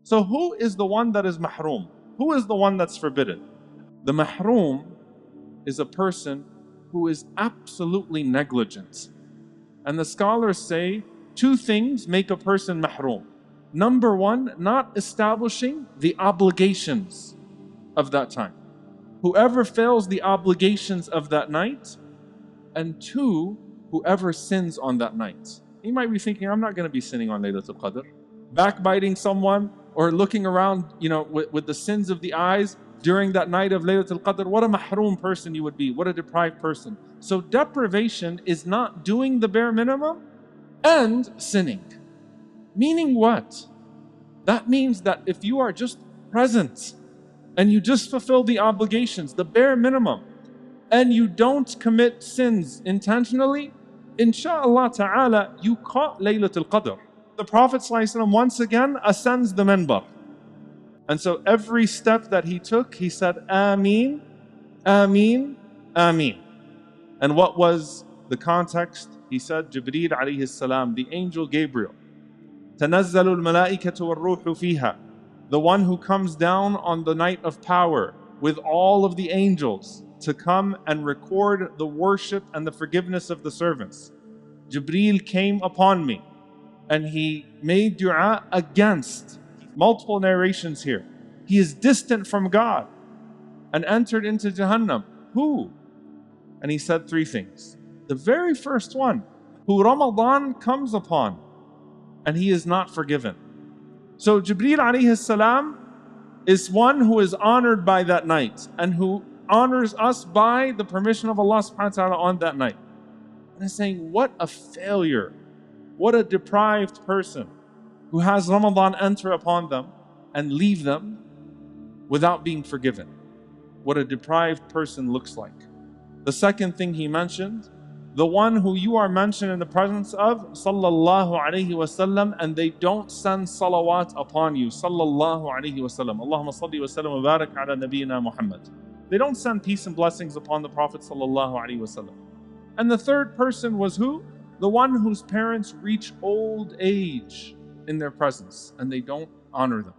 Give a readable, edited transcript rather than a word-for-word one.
So who is the one that is mahroom? Who is the one that's forbidden? The mahroom is a person who is absolutely negligent. And the scholars say two things make a person mahroom. Number one, not establishing the obligations of that time. Whoever fails the obligations of that night, and two, whoever sins on that night. You might be thinking, I'm not going to be sinning on Laylatul Qadr. Backbiting someone or looking around, with the sins of the eyes during that night of Laylatul Qadr. What a mahroom person you would be. What a deprived person. So deprivation is not doing the bare minimum and sinning. Meaning what? That means that if you are just present and you just fulfill the obligations, the bare minimum, and you don't commit sins intentionally, inshaAllah ta'ala, you caught Laylatul Qadr. The Prophet ﷺ once again ascends the minbar. And so every step that he took, he said, Ameen, Ameen, Ameen. And what was the context? He said, Jibreel alayhi salam, the angel Gabriel, تَنَزَّلُ الْمَلَائِكَةُ وَالرُّوحُ فِيهَا, the one who comes down on the night of power with all of the angels to come and record the worship and the forgiveness of the servants. Jibreel came upon me and he made dua against, multiple narrations here, he is distant from God and entered into Jahannam. Who? And he said three things. The very first one, who Ramadan comes upon and he is not forgiven. So Jibreel alayhi salam is one who is honored by that night and who honors us by the permission of Allah subhanahu wa ta'ala on that night. And he's saying, what a failure, what a deprived person who has Ramadan enter upon them and leave them without being forgiven. What a deprived person looks like. The second thing he mentioned, the one who you are mentioned in the presence of, sallallahu alayhi wasallam, and they don't send salawat upon you, sallallahu alayhi wasallam. Allahumma salli wa sallam wa barak ala nabiyyina Muhammad. They don't send peace and blessings upon the Prophet sallallahu alayhi wasallam. And the third person was who? The one whose parents reach old age in their presence and they don't honor them.